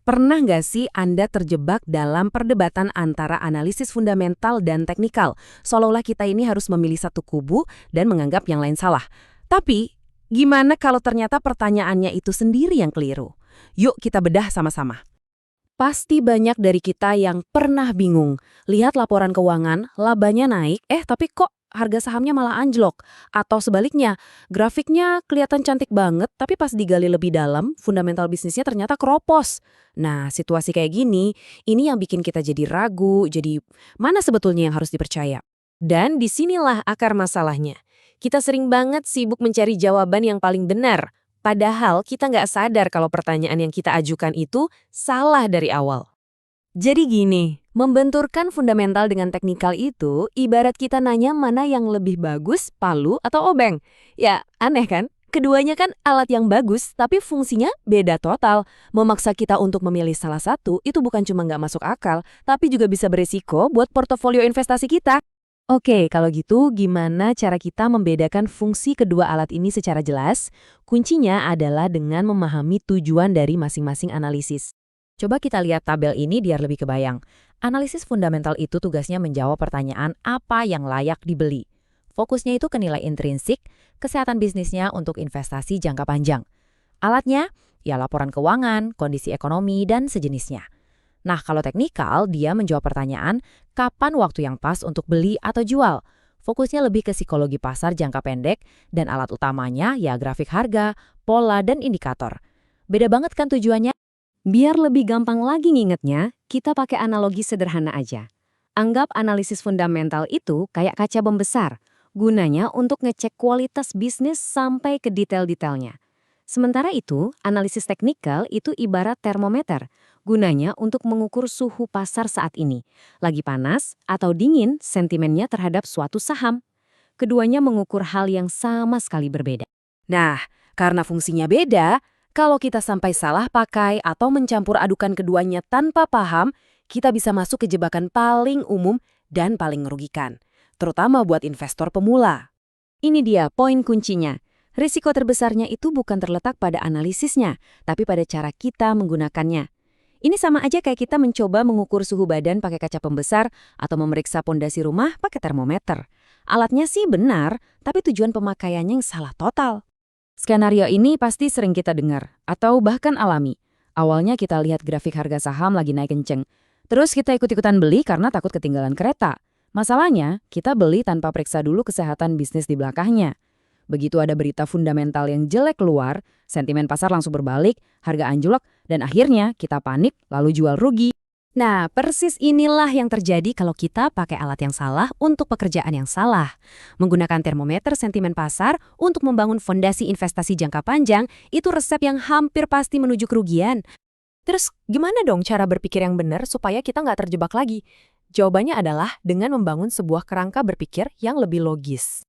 Pernah nggak sih Anda terjebak dalam perdebatan antara analisis fundamental dan teknikal? Seolah-olah kita ini harus memilih satu kubu dan menganggap yang lain salah. Tapi, gimana kalau ternyata pertanyaannya itu sendiri yang keliru? Yuk kita bedah sama-sama. Pasti banyak dari kita yang pernah bingung. Lihat laporan keuangan, labanya naik, tapi kok harga sahamnya malah anjlok? Atau sebaliknya, grafiknya kelihatan cantik banget, tapi pas digali lebih dalam, fundamental bisnisnya ternyata keropos. Nah, situasi kayak gini, ini yang bikin kita jadi ragu, jadi mana sebetulnya yang harus dipercaya? Dan disinilah akar masalahnya. Kita sering banget sibuk mencari jawaban yang paling benar. Padahal kita nggak sadar kalau pertanyaan yang kita ajukan itu salah dari awal. Jadi gini, membenturkan fundamental dengan teknikal itu ibarat kita nanya mana yang lebih bagus, palu atau obeng. Ya, aneh kan? Keduanya kan alat yang bagus, tapi fungsinya beda total. Memaksa kita untuk memilih salah satu itu bukan cuma nggak masuk akal, tapi juga bisa beresiko buat portofolio investasi kita. Oke, kalau gitu gimana cara kita membedakan fungsi kedua alat ini secara jelas? Kuncinya adalah dengan memahami tujuan dari masing-masing analisis. Coba kita lihat tabel ini biar lebih kebayang. Analisis fundamental itu tugasnya menjawab pertanyaan apa yang layak dibeli. Fokusnya itu ke nilai intrinsik, kesehatan bisnisnya untuk investasi jangka panjang. Alatnya, ya laporan keuangan, kondisi ekonomi, dan sejenisnya. Nah, kalau teknikal, dia menjawab pertanyaan kapan waktu yang pas untuk beli atau jual. Fokusnya lebih ke psikologi pasar jangka pendek, dan alat utamanya ya grafik harga, pola, dan indikator. Beda banget kan tujuannya? Biar lebih gampang lagi ngingetnya, kita pakai analogi sederhana aja. Anggap analisis fundamental itu kayak kaca pembesar, gunanya untuk ngecek kualitas bisnis sampai ke detail-detailnya. Sementara itu, analisis teknikal itu ibarat termometer, gunanya untuk mengukur suhu pasar saat ini. Lagi panas atau dingin sentimennya terhadap suatu saham. Keduanya mengukur hal yang sama sekali berbeda. Nah, karena fungsinya beda, kalau kita sampai salah pakai atau mencampur adukan keduanya tanpa paham, kita bisa masuk ke jebakan paling umum dan paling merugikan. Terutama buat investor pemula. Ini dia poin kuncinya. Risiko terbesarnya itu bukan terletak pada analisisnya, tapi pada cara kita menggunakannya. Ini sama aja kayak kita mencoba mengukur suhu badan pakai kaca pembesar atau memeriksa pondasi rumah pakai termometer. Alatnya sih benar, tapi tujuan pemakaiannya yang salah total. Skenario ini pasti sering kita dengar, atau bahkan alami. Awalnya kita lihat grafik harga saham lagi naik kenceng. Terus kita ikut-ikutan beli karena takut ketinggalan kereta. Masalahnya, kita beli tanpa periksa dulu kesehatan bisnis di belakangnya. Begitu ada berita fundamental yang jelek keluar, sentimen pasar langsung berbalik, harga anjlok, dan akhirnya kita panik lalu jual rugi. Nah, persis inilah yang terjadi kalau kita pakai alat yang salah untuk pekerjaan yang salah. Menggunakan termometer sentimen pasar untuk membangun fondasi investasi jangka panjang, itu resep yang hampir pasti menuju kerugian. Terus gimana dong cara berpikir yang benar supaya kita nggak terjebak lagi? Jawabannya adalah dengan membangun sebuah kerangka berpikir yang lebih logis.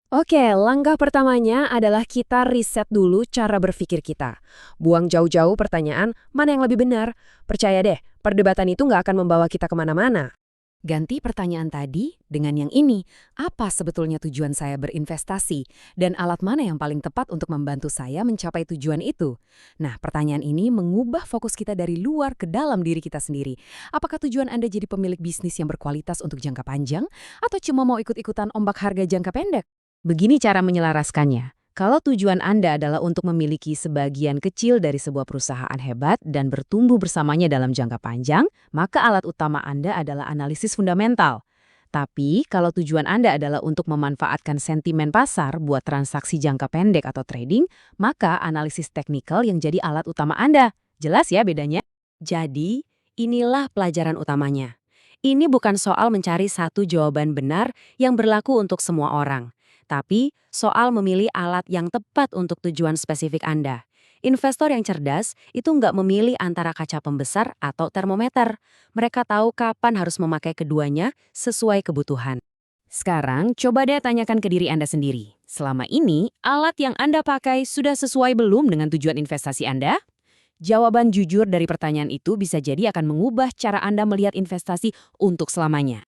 Oke, langkah pertamanya adalah kita riset dulu cara berpikir kita. Buang jauh-jauh pertanyaan, mana yang lebih benar? Percaya deh, perdebatan itu nggak akan membawa kita kemana-mana. Ganti pertanyaan tadi dengan yang ini, apa sebetulnya tujuan saya berinvestasi? Dan alat mana yang paling tepat untuk membantu saya mencapai tujuan itu? Nah, pertanyaan ini mengubah fokus kita dari luar ke dalam diri kita sendiri. Apakah tujuan Anda jadi pemilik bisnis yang berkualitas untuk jangka panjang? Atau cuma mau ikut-ikutan ombak harga jangka pendek? Begini cara menyelaraskannya. Kalau tujuan Anda adalah untuk memiliki sebagian kecil dari sebuah perusahaan hebat dan bertumbuh bersamanya dalam jangka panjang, maka alat utama Anda adalah analisis fundamental. Tapi, kalau tujuan Anda adalah untuk memanfaatkan sentimen pasar buat transaksi jangka pendek atau trading, maka analisis teknikal yang jadi alat utama Anda. Jelas ya bedanya? Jadi, inilah pelajaran utamanya. Ini bukan soal mencari satu jawaban benar yang berlaku untuk semua orang. Tapi soal memilih alat yang tepat untuk tujuan spesifik Anda. Investor yang cerdas itu nggak memilih antara kaca pembesar atau termometer. Mereka tahu kapan harus memakai keduanya sesuai kebutuhan. Sekarang coba deh tanyakan ke diri Anda sendiri. Selama ini, alat yang Anda pakai sudah sesuai belum dengan tujuan investasi Anda? Jawaban jujur dari pertanyaan itu bisa jadi akan mengubah cara Anda melihat investasi untuk selamanya.